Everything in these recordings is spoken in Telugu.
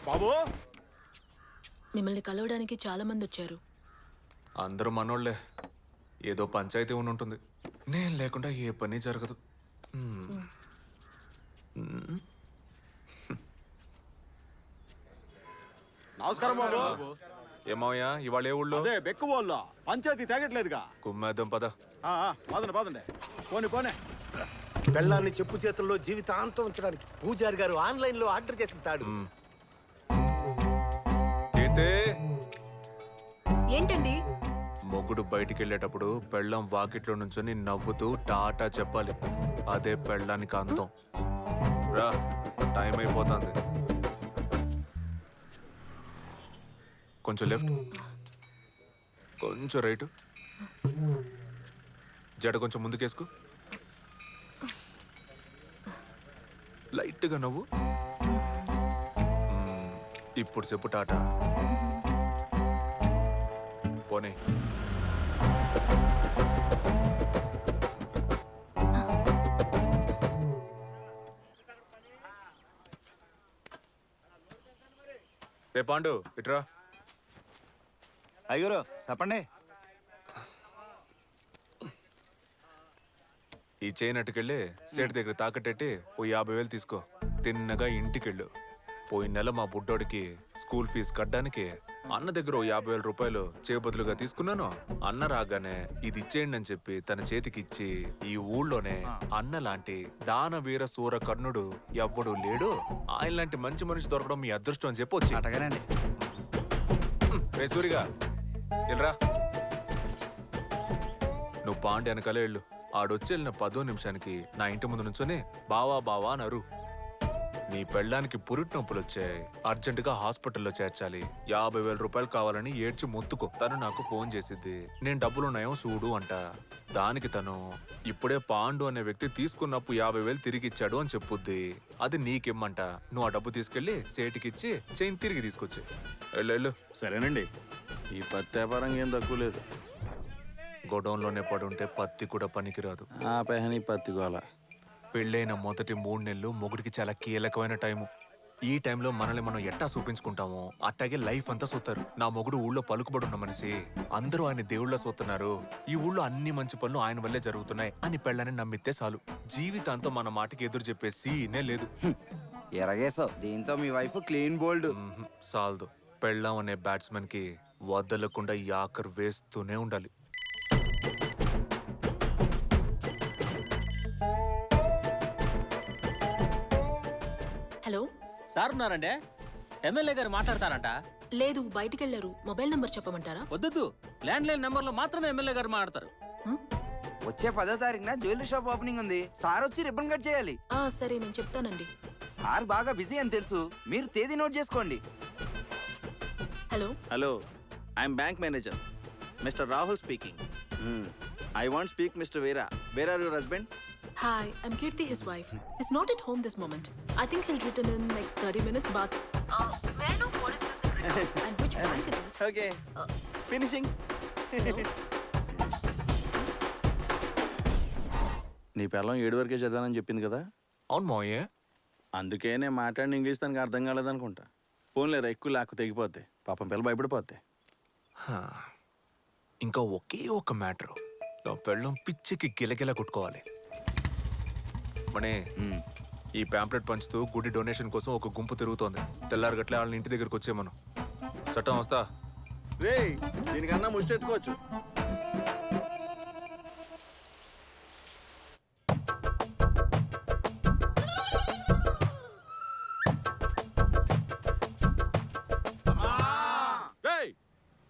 బాబు మిమ్మల్ని కలవడానికి చాలా మంది వచ్చారు. అందరూ మనోళ్లే. ఏదో పంచాయతీ ఉంటుంది. నేను లేకుండా ఏ పని జరగదు. నమస్కారం బాబు. ఏమయ్యా ఇవాళ ఏ ఊళ్ళో? అదే బెక్కువోళ్ళ పంచాయతీ తేగట్లేదుగా. కుమ్మేద్దాం పద. పదండి పదండి. పోనీ పెళ్ళాన్ని చెప్పు చేతుల్లో జీవితాంతం ఉంచడానికి పూజారి గారు ఆన్లైన్ లో ఆర్డర్ చేసిన తాడు. ఏంటండి? మొగుడు బయటికి వెళ్ళేటప్పుడు పెళ్ళం వాకిట్లో నుంచొని నవ్వుతూ టాటా చెప్పాలి. అదే పెళ్ళానికి అంతం. రా, టైం అయిపోతుంది. కొంచెం లెఫ్ట్, కొంచెం రైట్, జడ కొంచెం ముందుకేసుకో, లైట్గా నవ్వు. ఇప్పుడు చెప్పు టాటా. పోనీ. రే పాండు ఇట్రా. అయ్యూరు చెప్పండి. ఈ చైన్ అట్టుకెళ్ళి సేటు దగ్గర తాకట్టెట్టి ఓ 50,000 తీసుకో. తిన్నగా ఇంటికెళ్ళు. పోయిన నెల మా బుడ్డోడికి స్కూల్ ఫీజు కట్టడానికి అన్న దగ్గర ఓ 50,000 రూపాయలు చేబదులుగా తీసుకున్నాను. అన్న రాగానే ఇది ఇచ్చేయండి అని చెప్పి తన చేతికి ఇచ్చి, ఈ ఊళ్ళోనే అన్న లాంటి దానవీర సూర కర్ణుడు ఎవ్వడూ లేడు, ఆయన లాంటి మంచి మనిషి దొరకడం మీ అదృష్టం అని చెప్పి వచ్చి. అటగానండి. రే సూరిగా వెళ్ళరా. నువ్వు పాండి వెనకాలే వెళ్ళు. ఆడొచ్చి వెళ్ళిన 10వ నిమిషానికి నా ఇంటి ముందు నుంచొని బావా బావా అనరు. నీ పెళ్ళానికి పురిటి నొప్పులు వచ్చాయి, అర్జెంటుగా హాస్పిటల్లో చేర్చాలి, 50,000 రూపాయలు కావాలని ఏడ్చి మొత్తుకో. తను నాకు ఫోన్ చేసిద్ది, నేను డబ్బులున్నాయో చూడు అంట. దానికి తను ఇప్పుడే పాండు అనే వ్యక్తి తీసుకున్నప్పు 50,000 తిరిగిచ్చాడు అని చెప్పుద్ది. అది నీకిమ్మంట. నువ్వు ఆ డబ్బు తీసుకెళ్లి సేటికిచ్చి చైన్ తిరిగి తీసుకొచ్చి వెళ్ళు. సరేనండి. ఈ పత్తి వ్యాపారం ఏం తక్కువ లేదు. గొడౌన్లోనే పడుంటే పత్తి కూడా పనికిరాదు. పెహని పత్తి గోల. పెళ్ళైన మొదటి 3 నెలలు మొగుడికి చాలా కీలకమైన టైము. ఈ టైంలో మనల్ని మనం ఎట్టా చూపించుకుంటామో అట్టాగే లైఫ్ అంతా చూస్తారు. నా మొగుడు ఊళ్ళో పలుకుబడున్న మనిషి, అందరూ ఆయన దేవుళ్ళ చూస్తున్నారు, ఈ ఊళ్ళో అన్ని మంచి పనులు ఆయన వల్లే జరుగుతున్నాయి అని పెళ్ళని నమ్మితే చాలు. జీవితాంతం మన మాటకి ఎదురు చెప్పే సీనే లేదు. ఎరగేసావు. దీంతో మీ వైఫ్ క్లీన్ బోల్డ్. సాల్దు. పెళ్ళాం అనే బ్యాట్స్మెన్ కి వదలకుండా యాకర్ వేస్తూనే ఉండాలి. హలో సార్ ఉన్నారండి. ఎమ్మెల్యే గారు మాట్లాడతారంట. లేదు, బయటికి వెళ్ళారు. మొబైల్ నంబర్ చెప్పమంటారా? వద్దు, ల్యాండ్ లైన్ నెంబర్లో మాత్రమే ఎమ్మెల్యే గారు మాట్లాడతారు. వచ్చే 10వ తారీఖున జ్యువెలరీ షాప్ ఓపెనింగ్ ఉంది. సార్ వచ్చి రిబ్బన్ కట్ చేయాలి. సరే, నేను చెప్తానండి. సార్ బాగా బిజీ అని తెలుసు, మీరు తేదీ నోట్ చేసుకోండి. Hello, I'm bank manager mister Rahul speaking. I want speak mister Veera. Where are your husband? Hi, I'm Kirti, his wife. He's not at home this moment. I think he'll return in next 30 minutes, but may I know what is this in regards and which bank it is? Okay, finishing. నీ పిల్లం 7 వరకే చదివానని చెప్పింది కదా. అవును మోయే. అందుకే నేను మాట్లాడిన ఇంగ్లీష్ తనకు అర్థం కాలేదనుకుంటా. ఫోన్లేరా, ఎక్కువ లాక్కు తెగిపోతే పాపం పిల్ల భయపడిపోతే. ఇంకా ఒకే ఒక మ్యాటరు. నా పెళ్ళం పిచ్చికి గిలగిల కొట్టుకోవాలి. మనే, ఈ ప్యాంప్లెట్ పంచుతూ గుడి డొనేషన్ కోసం ఒక గుంపు తిరుగుతోంది. తెల్లారగట్లే వాళ్ళని ఇంటి దగ్గరకు వచ్చేమను. చట్టం వస్తా. రే, దీనికన్నా ముష్టి ఎత్తుకోవచ్చు.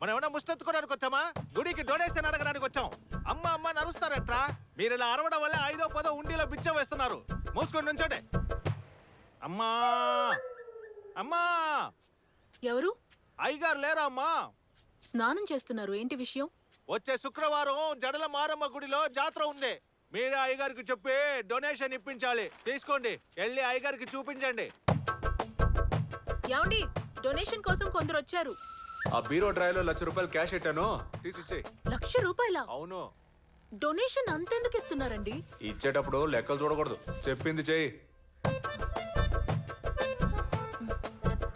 మనం ఏమన్నా ముష్టెత్తుకోవడానికి వచ్చామా? గుడికి డొనేషన్ అడగడానికి వచ్చాం. అమ్మ అమ్మ నరుస్తారట్రా. మీరు ఇలా అరవడం వల్ల 5వ 10వ ఉండిలో బిచ్చం వేస్తున్నారు. మూసుకొని నుంచోటే. అమ్మా అమ్మా. ఎవరు? అయ్యగారు లేరా అమ్మా? స్నానం చేస్తున్నారు. ఏంటి విషయం? వచ్చే శుక్రవారం జడల మారమ్మ గుడిలో జాతర ఉంది. మీరే అయ్యగారికి చెప్పి డొనేషన్ ఇప్పించాలి. తీసుకోండి, వెళ్ళి అయ్యగారికి చూపించండి. ఏమండి, డొనేషన్ కోసం కొందరు వచ్చారు. ఆ బీరో డ్రైవ్లో 1,00,000 రూపాయలు క్యాష్ పెట్టాను, తీసిచ్చే. 1,00,000 రూపాయల? అవును. డొనేషన్ అంతెందుకు ఇస్తున్నారండి? ఇచ్చేటప్పుడు లెక్కలు చూడకూడదు, చెప్పింది చెయ్యి.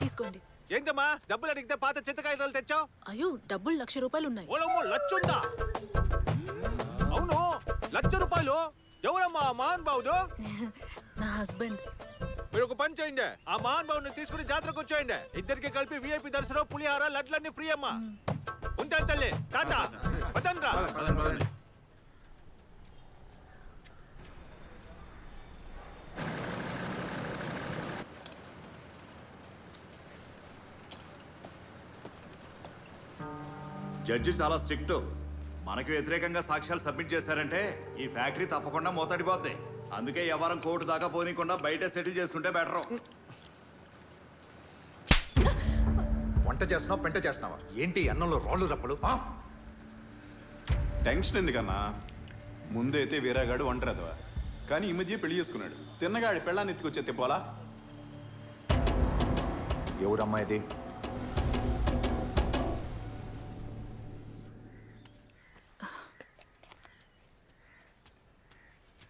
తీసుకోండి. ఏంటమ్మా డబ్బులు అడిగితే పాత చింతకాయలు తెచ్చావు? అయ్యో డబ్బులు 1,00,000 రూపాయలు ఉన్నాయి. ఓలమ్మో లచ్చుందా? అవును, ₹1,00,000. ఎవరమ్మా ఆ మహాన్ బావుడు? నా హస్బెండ్. మీరు ఒక పని చేయండి, ఆ మహాన్ బావుని తీసుకుని జాతరకు వచ్చేయండి. ఇద్దరికి కలిపి VIP దర్శనం, పులిహార, లడ్లన్నీ ఫ్రీ అమ్మా. ఉంటాను తల్లి, తాత పదండ్రా. జడ్జి చాలా స్ట్రిక్ట్. మనకి వ్యతిరేకంగా సాక్ష్యాలు సబ్మిట్ చేశారంటే ఈ ఫ్యాక్టరీ తప్పకుండా మూతడిపోద్ది. అందుకే వ్యవహారం కోర్టు దాకా పోనీకుండా బయట సెటిల్ చేసుకుంటే బెటర్. వంట చేస్తున్నావా పెంట చేస్తున్నావా ఏంటి అన్నంలో రాళ్ళు రప్పలు? టెన్షన్ ఎందుకన్నా? ముందైతే వీరాగాడు ఒంటరిదవా, కానీ ఈ మధ్య పెళ్లి చేసుకున్నాడు. తిన్నగాడి పెళ్ళాన్ని ఎత్తుకొచ్చే తిప్పాలా? ఎవరమ్మా ఇది?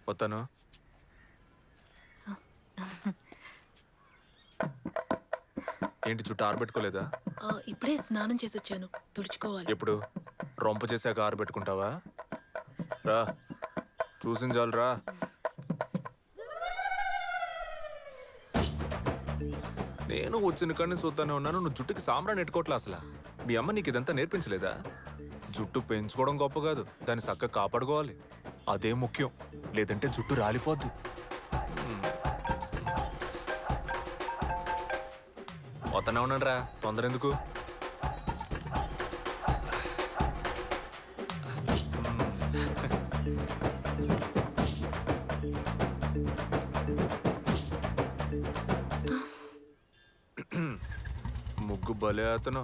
వస్తాను. ఏంటి చుట్టూ ఆరబెట్టుకోలేదా? ఇప్పుడే స్నానం చేసి వచ్చాను, తుడుచుకోవాలి. ఎప్పుడు? రొంప చేశాక ఆరబెట్టుకుంటావా? రా, చూసిన చాలు రా. నేను వచ్చిన కానీ చూస్తానే ఉన్నాను. నువ్వు జుట్టుకి సాంబ్రాన్ని ఎట్టుకోవట్లే అసలు. మీ అమ్మ నీకు ఇదంతా నేర్పించలేదా? జుట్టు పెంచుకోవడం గొప్ప కాదు, దాన్ని చక్కగా కాపాడుకోవాలి. అదే ముఖ్యం, లేదంటే జుట్టు రాలిపోద్ది. వస్తానే ఉన్నాడు రా, తొందర ఎందుకు? ముగ్గు భలే అతను.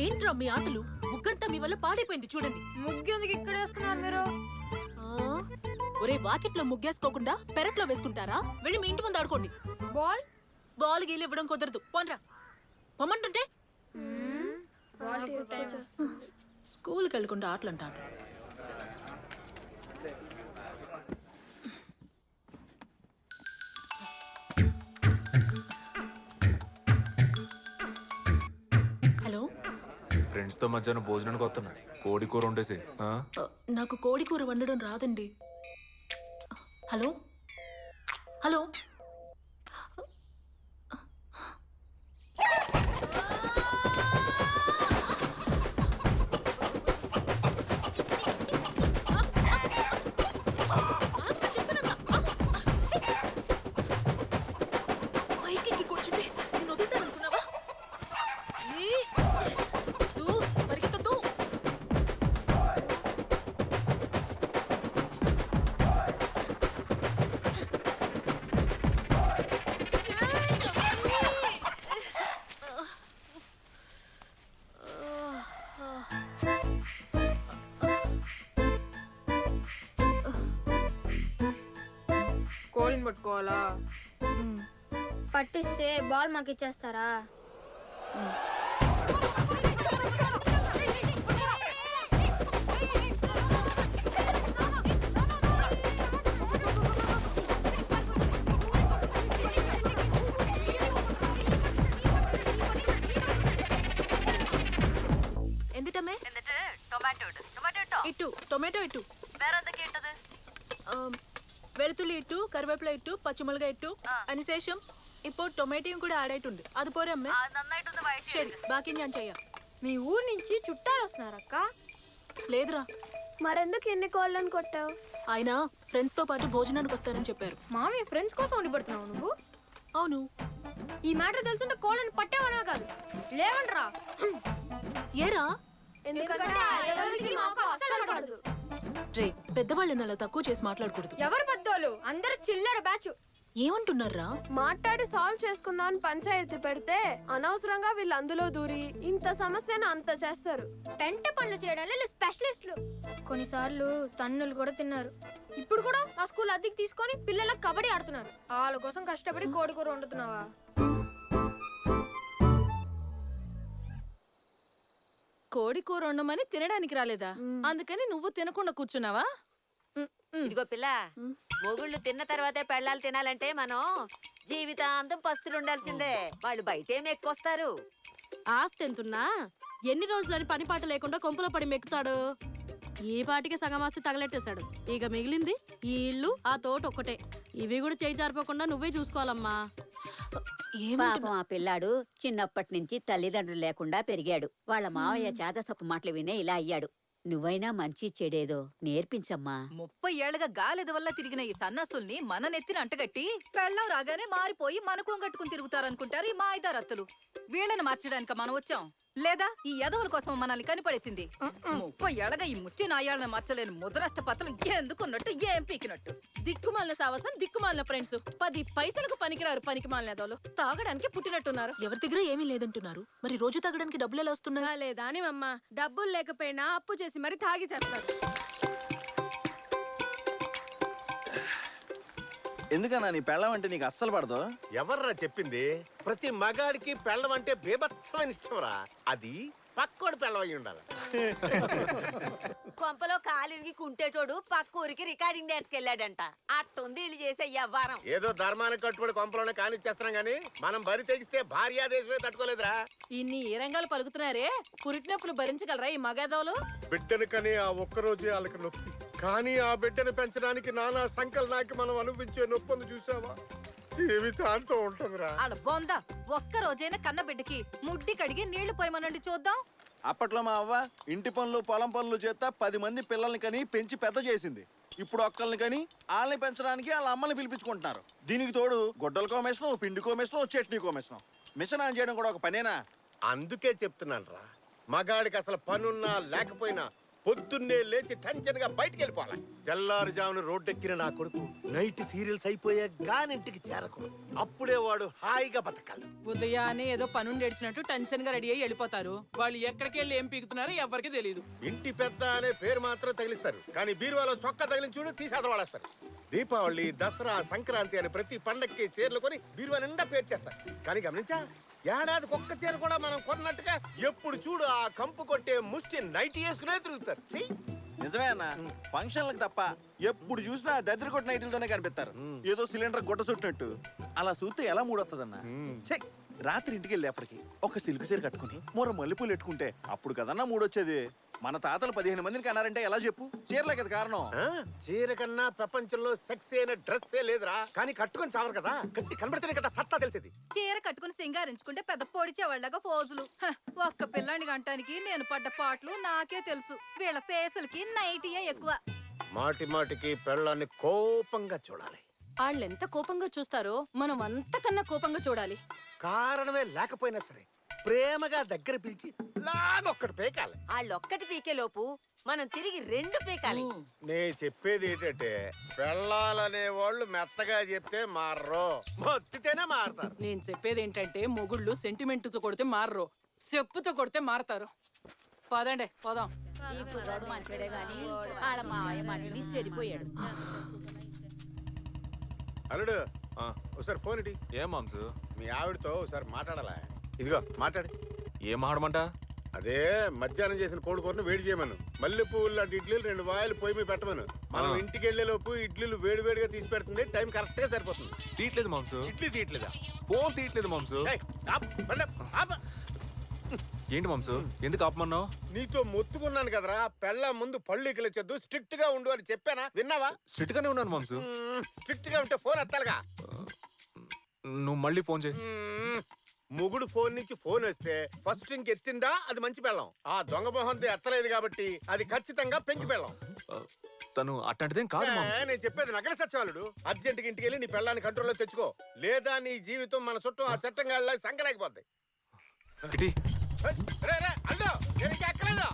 ఏంట్రా మీ ఆటలు? ముగ్గంతా మీ వల్ల పాడైపోయింది చూడండి. ముగ్గెందుకు ఇక్కడ వేసుకున్నారు మీరు? ఒరే, వాకిట్లో ముగ్గేసుకోకుండా పెరట్లో వేసుకుంటారా? వెళ్ళి మీ ఇంటి ముందు ఆడుకోండి. బాల్ బాల్ గీలు ఇవ్వడం కుదరదు, పోన్రా. పొమ్మంటుంటే స్కూల్కి వెళ్ళకుండా ఆటలు అంటారు. హలో, ఫ్రెండ్స్తో మధ్యాహ్నం భోజనానికి వస్తున్నా. కోడి కూర వండేసి. నాకు కోడి కూర వండడం రాదండి. హలో హలో, పైకి కూర్చుంటే నేను వదులుతాననుకున్నావా? పరిగెత్తొద్దు. కోడిని పట్టుకోవాలా? పట్టిస్తే బాల్ మాకు ఇచ్చేస్తారా? എന്തിട്ടമ്മേ? ഇട്ടു ടൊമാറ്റോ ഇട്ടു, വെളുത്തുള്ളി ഇട്ടു, കറിവേപ്പില ഇട്ടു, പച്ചമുളക് ഇട്ടു. അതിനുശേഷം ഇപ്പോൾ ടൊമാറ്റോയും കൂടെ ആഡ് ആയിട്ടുണ്ട്. അത് പോരെ അമ്മേ? ശരി, ബാക്കി ഞാൻ ചെയ്യാം. మీ ఊరు నుంచి చుట్టాలు వస్తున్నారక్క? లేదురా. మరెందుకు ఎన్ని కోళ్ళని కొట్టావు? ఆయన ఫ్రెండ్స్ తో పాటు భోజనానికి వస్తారని చెప్పారు. మామి ఫ్రెండ్స్ కోసం వండి పెడుతున్నావు నువ్వు? అవును. ఈ మ్యాటర్ తెలుసుంటే కోళ్ళని పట్టేవనా కాదు, లేవండ్రా. ఏరా? ఎందుకంటే మాకు అస్సలు పడదు. రే, పెద్దవాళ్ళని అలా తక్కువ చేసి మాట్లాడకూడదు. ఎవరు పెద్దోళ్ళు? అందరు చిల్లర బ్యాచ్. ఏమంటున్నారా? మాట్లాడి సాల్వ్ చేసుకుందాం అని పంచాయతీ పెడితే అనవసరంగా వీళ్ళు అందులో దూరి ఇంత సమస్యను అంత చేస్తారు. పెంట పనులు చేయడానికి వీళ్ళు స్పెషలిస్టులు. కొన్నిసార్లు తన్నులు కూడా తిన్నారు. ఇప్పుడు కూడా ఆ స్కూల్ అద్దెకి తీసుకొని పిల్లలకు కబడ్డీ ఆడుతున్నారు. వాళ్ళ కోసం కష్టపడి కోడి కూర వండుతున్నావా? కోడి కూర వండమని తినడానికి రాలేదా? అందుకని నువ్వు తినకుండా కూర్చున్నావా? ఇదిగో పిల్ల, మొగుళ్ళు తిన్న తర్వాతే పెళ్ళాలు తినాలంటే మనం జీవితాంతం పస్తులు ఉండాల్సిందే. వాళ్ళు బయటేం ఎక్కువస్తారు. ఆస్తి ఎంతున్నా ఎన్ని రోజులని పని పాట లేకుండా కొంపలో పడి మెక్కుతాడు. ఈ పాటికి సగం ఆస్తి తగలెట్టేశాడు. ఇక మిగిలింది ఈ ఇల్లు, ఆ తోట ఒక్కటే. ఇవి కూడా చేయి జారిపోకుండా నువ్వే చూసుకోవాలమ్మా. పాపం ఆ పిల్లాడు చిన్నప్పటి నుంచి తల్లిదండ్రులు లేకుండా పెరిగాడు. వాళ్ళ మావయ్య చేతసప్పు మాటలు వినే ఇలా అయ్యాడు. నువ్వైనా మంచి చెడేదో నేర్పించమ్మా. 30 ఏళ్లుగా గాలిద వల్ల తిరిగిన ఈ సన్నసుల్ని మన నెత్తిన అంటగట్టి పెళ్ళం రాగానే మారిపోయి మనకం కట్టుకుని తిరుగుతారనుకుంటారు ఈ మాయిదారత్తులు. వీళ్ళని మార్చడానికి మనం వచ్చాం, లేదా ఈ యదవుల కోసం మనల్ని కనిపడేసింది. 30 ఏళ్లగా ఈ ముష్టి నాయాళ్ళని మార్చలేని ముద్రష్ట పత్రం ఎందుకున్నట్టు ఏం పీకినట్టు. దిక్కుమాలిన సావసం, దిక్కుమాలిన ఫ్రెండ్స్. 10 పైసలకు పనికిరారు పనికిమాలిన యదవులు. తాగడానికి పుట్టినట్టున్నారు. ఎవరి దగ్గర ఏమీ లేదంటున్నారు. మరి రోజు తాగడానికి డబ్బులు ఎలా వస్తున్నాయి? లేదా అని అమ్మ, డబ్బులు లేకపోయినా అప్పు చేసి మరి తాగి చేస్తారు. ఎందుకన్నా నీ పెళ్ళం అంటే నీకు అస్సలు పడదు? ఎవర్రా చెప్పింది? ప్రతి మగాడికి పెళ్ళం అంటే బీభత్సమైన ఇష్టంరా. అది పక్కోడి పెళ్ళం అయి ఉండాలి. కొంపలో కాలిరిగి కుంటేటోడు పక్క ఊరికి రికార్డింగ్ నేర్చుకెళ్ళాడంట. అట్టుంది వీళ్ళు చేసే వ్యవహారం. ఏదో ధర్మానికి కట్టుబడి కొంపలోనే కానిచ్చేస్తున్నాం గానీ మనం బరి తెగిస్తే భార్యాదేశమే తట్టుకోలేదురా. ఇన్ని ఏ రంగాలు పలుకుతున్నారే, పురిటినొప్పులు భరించగలరా ఈ మగదవులు? బిడ్డను కని ఆ ఒక్కరోజే వాళ్ళకి నొప్పి, కానీ ఆ బిడ్డను పెంచడానికి నానా సంకలనాకి మనం అనుభవించే నొప్పిని చూసావా? జీవితాంతం ఉంటుందిరా. వాళ్ళ బొంద ఒక్క రోజైనా కన్న బిడ్డకి ముడ్డి కడిగి నీళ్లు పోయమనండి చూద్దాం. అప్పట్లో మా అవ్వ ఇంటి పనులు పొలం పనులు చేత 10 మంది పిల్లల్ని కని పెంచి పెద్ద చేసింది. ఇప్పుడు ఒక్కల్ని కని వాళ్ళని పెంచడానికి వాళ్ళ అమ్మని పిలిపించుకుంటున్నారు. దీనికి తోడు గొడ్డల కోమేషను, పిండి కోమేషను, చట్నీ కోమేషను. మిషన్ ఆన్ చేయడం కూడా ఒక పనేనా? అందుకే చెప్తున్నాను రా, మగాడికి అసలు పనున్నా లేకపోయినా పొద్దున్నే లేచి టెన్షన్ గా బయటికి వెళ్ళిపోవాలి. తెల్లారుజామున రోడ్డెక్కిన నా కొడుకు నైట్ సీరియల్స్ అయిపోయా గానింటికి చేరకూడదు. అప్పుడే వాడు హాయిగా బతకాలి. ఉదయాన్నే ఏదో పనుండి ఏడ్చినట్టు టెన్షన్ గా రెడీ అయ్యి వెళ్ళిపోతారు. వాళ్ళు ఎక్కడికి వెళ్ళి ఏం పీకుతున్నారో ఎవరికి తెలియదు. ఇంటి పెద్ద అనే పేరు మాత్రం తగిలిస్తారు, కానీ బీరువాలో సొక్క తగిలించి చూడు తీసేత వాడేస్తారు. దీపావళి, దసరా, సంక్రాంతి అని ప్రతి పండక్కి చీరలు కొని బీరువా నిండా పేరు చేస్తారు. కానీ గమనించా, ఏడాదికి ఒక్క చీర కూడా మనం కొన్నట్టుగా ఎప్పుడు చూడు ఆ కంపు కొట్టే ముష్టి నైట్ వేసుకునే తిరుగుతారు. నిజమే అన్న, ఫంక్షన్లకు తప్ప ఎప్పుడు చూసినా దరిద్ర కొట్టిన నైట్లతోనే కనిపిస్తారు. ఏదో సిలిండర్ గుడ్డ చుట్టినట్టు. అలా చూస్తే ఎలా మూడొస్తుందన్న? రాత్రి ఇంటికి వెళ్ళేప్పటికి ఒక సిల్క్ చీర కట్టుకుని మూర మల్లెపూలు పెట్టుకుంటే అప్పుడు కదన్నా మూడొచ్చేది. మన తాతలు 15 మందిని కన్నారంటే ఎలా చెప్పు? చీరలే కదా కారణం. చీర కన్నా ప్రపంచంలో సెక్స్ అయిన డ్రెస్ లేదురా. కానీ కట్టుకొని చావరు కదా, కట్టి కనబడితేనే కదా సత్తా తెలిసేది. చీర కట్టుకుని సింగారించుకుంటే పెద్ద పొడిచేవాళ్ళగా ఫోజులు. ఒక్క పిల్లాన్ని గంటానికి నేను పడ్డ పాటలు నాకే తెలుసు. వీళ్ళ ఫేసులకి నైటీయే ఎక్కువ. మాటి మాటికి పెళ్ళాన్ని కోపంగా చూడాలి. వాళ్ళెంత కోపంగా చూస్తారో మనం అంతకన్నా కోపంగా చూడాలి. కారణమే లేకపోయినా సరే ప్రేమగా దగ్గర పిలిచి లాగొక్కటి పేకాలి. వాళ్ళొక్కటి పీకే లోపు మనం తిరిగి 2 పీకాలి. నే చెప్పేది ఏంటంటే, పెళ్ళాలనే వాళ్ళు మెత్తగా చెప్తే మారరు, మొత్తితేనే మారతారు. నేను చెప్పేది ఏంటంటే, మొగుళ్ళు సెంటిమెంట్తో కొడితే మారరు, చెప్పుతో కొడితే మారతారు. పదండి పోదాం. ఈ కుర్రాడు మంచోడే గాని వాళ్ళ మావయ్య మంటని చెడిపోయాడు. అల్లుడు ఒకసారి ఫోన్ ఇటీ. ఏం మాంసు? మీ ఆవిడతో ఒకసారి మాట్లాడాలా? ఇదిగో మాట్లాడి. ఏం మాడమంట? అదే మధ్యాహ్నం చేసిన కోడి కూరను వేడి చేయమను. మల్లె పువ్వులు లాంటి ఇడ్లీలు 2 వాయిలు పొయ్యి మీద పెట్టమను. మనం ఇంటికి వెళ్లే లోపు ఇడ్లీలు వేడి వేడిగా తీసి పెడుతుంది. టైం కరెక్ట్ గా సరిపోతుంది. తీయట్లేదు మాంసు. ఇడ్లీ తీయట్లేదా? ఫోన్ తీయట్లేదు మాంసు. ఏంటి మాంసు, ఎందుకు ఆపమన్నావు? నీతో మొత్తుకున్నాను కదరా, పెళ్ళ ముందు పళ్ళు ఇకలొచ్చొద్దు, స్ట్రిక్ట్ గా ఉండు అని చెప్పానా? విన్నావా? స్ట్రిక్ట్ గానే ఉన్నాను మాంసు. స్ట్రిక్ట్ గా ఉంటే ఫోన్ ఎత్తాలిగా. నువ్వు మళ్ళీ ఫోన్ చేయి. మొగుడు ఫోన్ నుంచి ఫోన్ వస్తే ఫస్ట్ రింగ్ ఎత్తిందా అది మంచి పెళ్ళం. ఆ దొంగ మొహంతో ఎత్తలేదు కాబట్టి అది ఖచ్చితంగా పెంకి పెళ్ళం. తను అట్టంటిదేం కాదు మాంసు. నేను చెప్పేది నగల సచివాలుడు. అర్జెంట్ గా ఇంటికి వెళ్ళి నీ పెళ్ళాన్ని కంట్రోల్లో తెచ్చుకో, లేదా నీ జీవితం మన చుట్టూ ఆ చట్టంగా సంకరాకపోద్ది. ఇటీ అల్లు నేను ఎక్కలేదు.